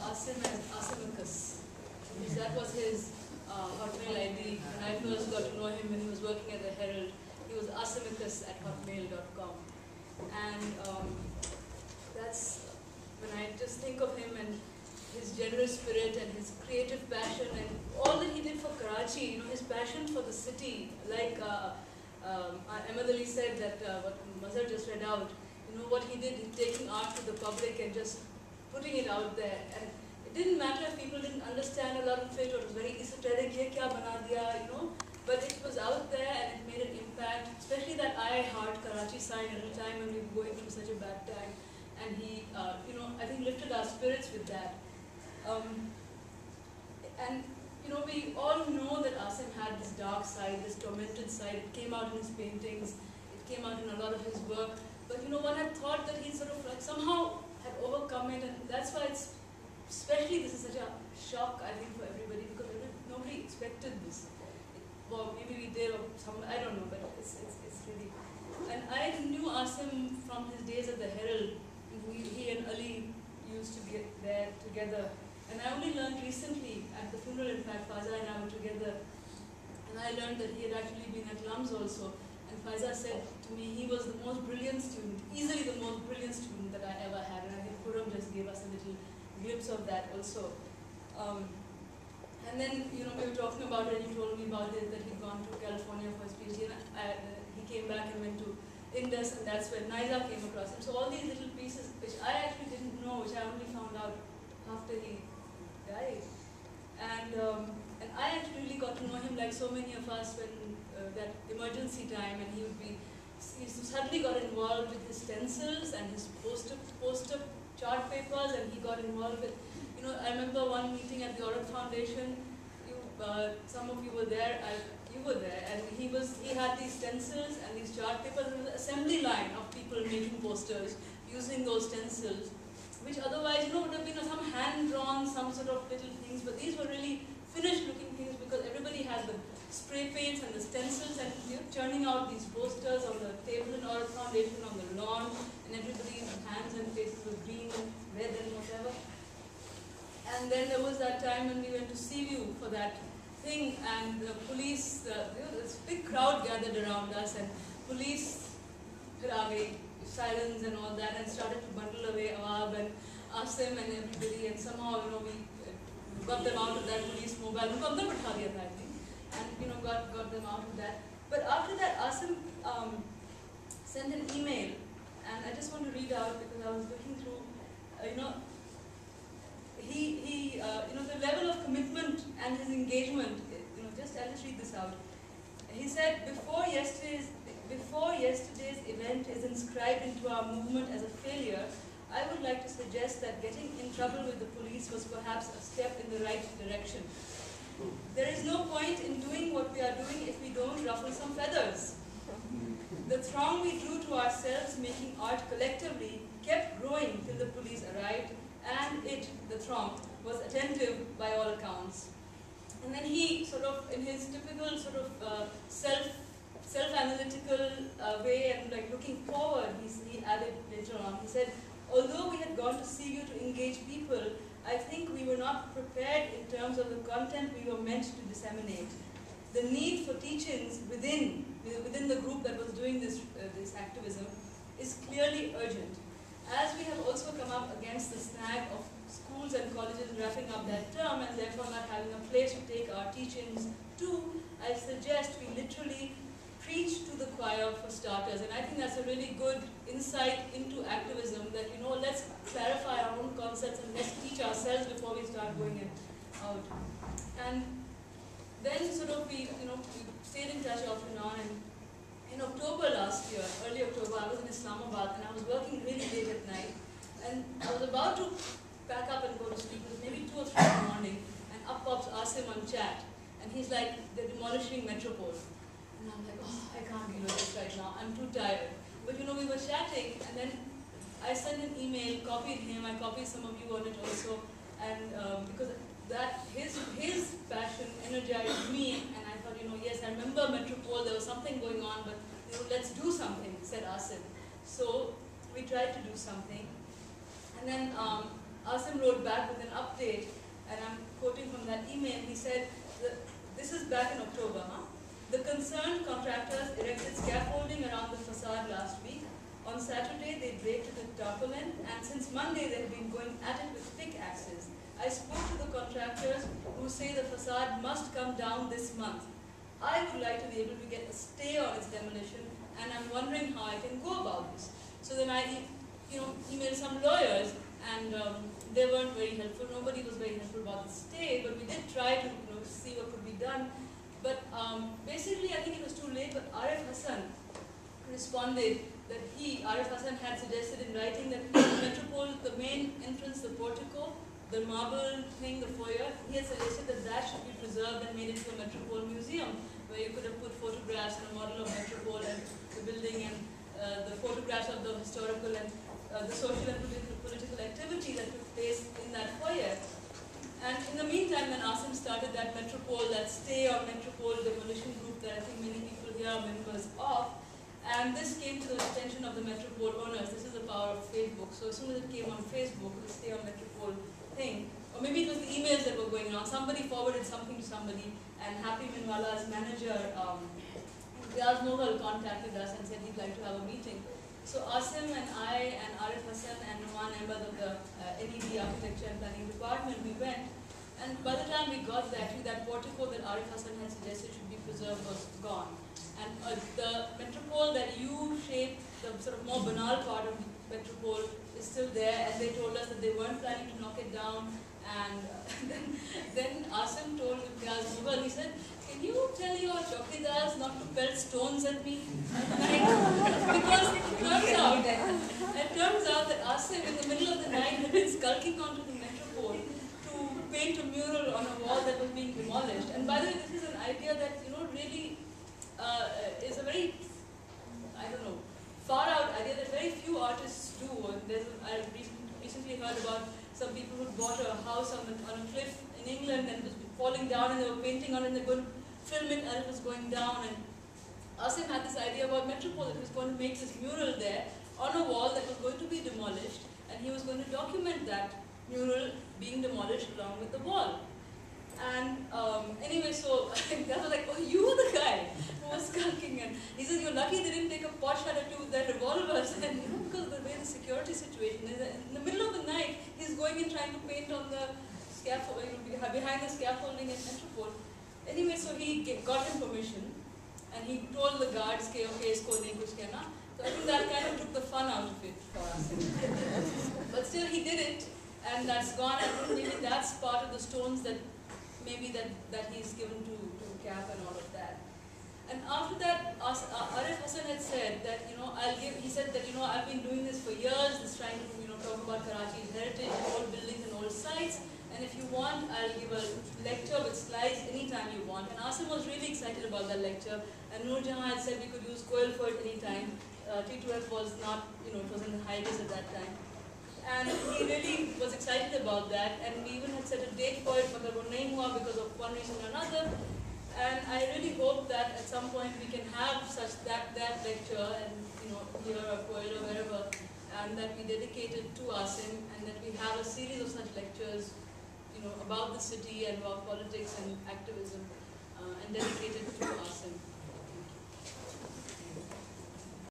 Asim as Asimicus, because that was his Hotmail ID. When I first got to know him when he was working at the Herald, he was asimicus@hotmail.com. And that's when I just think of him and his generous spirit and his creative passion and all that he did for Karachi, you know, his passion for the city, like Ahmed Ali said that what Mazhar just read out, you know, what he did, taking art to the public and just putting it out there. And it didn't matter if people didn't understand a lot of it or it was very esoteric, ye kya bana diya, you know, but it was out there and it made an impact, especially that I Heart Karachi sign at a time when we were going through such a bad time. And he, you know, I think lifted our spirits with that. And, you know, we all know that Asim had this dark side, this tormented side. It came out in his paintings, it came out in a lot of his work. But, you know, one had thought that he sort of like somehow had overcome it, and that's why it's, especially this is such a shock, I think, for everybody, because nobody expected this. Well, maybe we did, or some, I don't know, but it's really. And I knew Asim from his days at the Herald. He and Ali used to be there together. And I only learned recently at the funeral, in fact, Faiza and I were together. And I learned that he had actually been at Lums also. And Faiza said to me he was the most brilliant student, easily the most brilliant student that I ever had. And I think Khurram just gave us a little glimpse of that also. And then, you know, we were talking about it and you told me about it, that he'd gone to California for his PhD. And he came back and went to Indus, and that's when Naiza came across him. So all these little pieces, which I actually didn't know, which I only found out after he died. And I actually really got to know him like so many of us when that emergency time, and he suddenly got involved with his stencils and his poster chart papers, and he got involved with, you know, I remember one meeting at the Aurat Foundation, some of you were there, you were there, and he had these stencils and these chart papers, and an assembly line of people making posters using those stencils, which otherwise, you know, would have been some hand-drawn, some sort of little things, but these were really finished-looking things because everybody had the spray paints and the stencils, and you know, churning out these posters on the table in Aurat Foundation, on the lawn, and everybody's hands and faces were green and red and whatever. And then there was that time when we went to Seaview for that thing, and the police, this big crowd gathered around us, and police, sirens and all that, and started to bundle away Awab and Asim and everybody, and somehow, you know, we got them out of that police mobile, I think, and, you know, got them out of that. But after that, Asim sent an email, and I just want to read out because I was looking through, you know, you know, the level of commitment and his engagement, you know, I'll just read this out. He said, before yesterday's event is inscribed into our movement as a failure, I would like to suggest that getting in trouble with the police was perhaps a step in the right direction. There is no point in doing what we are doing if we don't ruffle some feathers. The throng we drew to ourselves making art collectively kept growing till the police arrived, and the throng, was attentive by all accounts. And then he sort of, in his typical sort of self-analytical way and like looking forward, he added later on, he said, although we had gone to Seaview to engage people, I think we were not prepared in terms of the content we were meant to disseminate. The need for teachings within the group that was doing this activism is clearly urgent. As we have also come up against the snag of schools and colleges wrapping up that term and therefore not having a place to take our teachings to, I suggest we literally preach to the choir for starters. And I think that's a really good insight into activism, that, you know, let's clarify our own concepts and let's teach ourselves before we start going out. And then sort of we stayed in touch off and on. And in October last year, early October, I was in Islamabad and I was working really late at night. And I was about to pack up and go to sleep. It was maybe 2 or 3 in the morning. And up pops Asim on chat. And he's like, they're demolishing Metropole. And I'm like, oh, I can't deal with this right now. I'm too tired. But, you know, we were chatting. And then I sent an email, copied him. I copied some of you on it also. And because his passion energized me. And I thought, you know, yes, I remember Metropole. There was something going on. But, you know, let's do something, said Asim. So we tried to do something. And then Asim wrote back with an update, and I'm quoting from that email. He said, this is back in October, huh? The concerned contractors erected scaffolding around the facade last week. On Saturday, they draped it with tarpaulin, and since Monday, they've been going at it with pickaxes. I spoke to the contractors who say the facade must come down this month. I would like to be able to get a stay on its demolition, and I'm wondering how I can go about this. So then I, emailed some lawyers, and they weren't very helpful. Nobody was very helpful about the stay, but we did try to, see what could be done. But basically, I think it was too late. But Arif Hassan responded that Arif Hassan had suggested in writing that the Metropole, the main entrance, the portico, the marble thing, the foyer, he had suggested that that should be preserved and made into a Metropole museum, where you could have put photographs and a model of Metropole and the building and the photographs of the historical and the social and political activity that took place in that foyer. And in the meantime, when Asim started that Metropole, that stay or Metropole demolition group that I think many people here are members of, and this came to the attention of the Metropole owners. This is the power of Facebook. So as soon as it came on Facebook, the stay on Metropole thing, or maybe it was the emails that were going around, somebody forwarded something to somebody, and Happy Minwala's manager, Herald.mov, contacted us and said he'd like to have a meeting. So Asim and I and Arif Hassan and Numan Ahmed of the NED Architecture and Planning Department, we went. And by the time we got there, actually that portico that Arif Hassan had suggested should be preserved was gone. And the Metropole, that U-shaped, the sort of more banal part of the Metropole is still there, and they told us that they weren't planning to knock it down. And then Asim told Imtiaz Mughal, he said, can you tell your chowkidars not to pelt stones at me at night? Because it turns out that Asim in the middle of the night had been skulking onto the Metropole to paint a mural on a wall that was being demolished. And by the way, this is an idea that, really is a very, far out idea that very few artists do. And I recently heard about some people who bought a house on a cliff in England and it was falling down, and they were painting on it, and they were going to film it as it was going down. And Asim had this idea about Metropole, that he was going to make this mural there on a wall that was going to be demolished, and he was going to document that mural being demolished along with the wall. And anyway, so I was like, oh, you were the guy who was skulking. And he said, you're lucky they didn't take a pot shot at you with their revolvers. And because of the way the security situation is, in the middle of the night, he's going and trying to paint on the scaffold, behind the scaffolding at Metropole. Anyway, so he got him permission, and he told the guards, okay, isko nahi kuch kehna. So I think that kind of took the fun out of it for us. But still, he did it, and that's gone. I think maybe that's part of the stones that maybe that he's given to Cap and all of that. And after that, Arif Hassan had said that, he said that, I've been doing this for years, this trying to, talk about Karachi's heritage, old buildings and old sites, and if you want, I'll give a lecture with slides anytime you want. And Asim was really excited about that lecture, and Noor Jahan had said we could use coil for it anytime. T2F was not, it was in the hiatus at that time. And he really was excited about that, and we even had set a date for it, but it was not because of one reason or another. And I really hope that at some point we can have such that lecture, and here or Coil or wherever, and that we dedicate it to Asim, and that we have a series of such lectures, about the city and about politics and activism, and dedicated to Asim.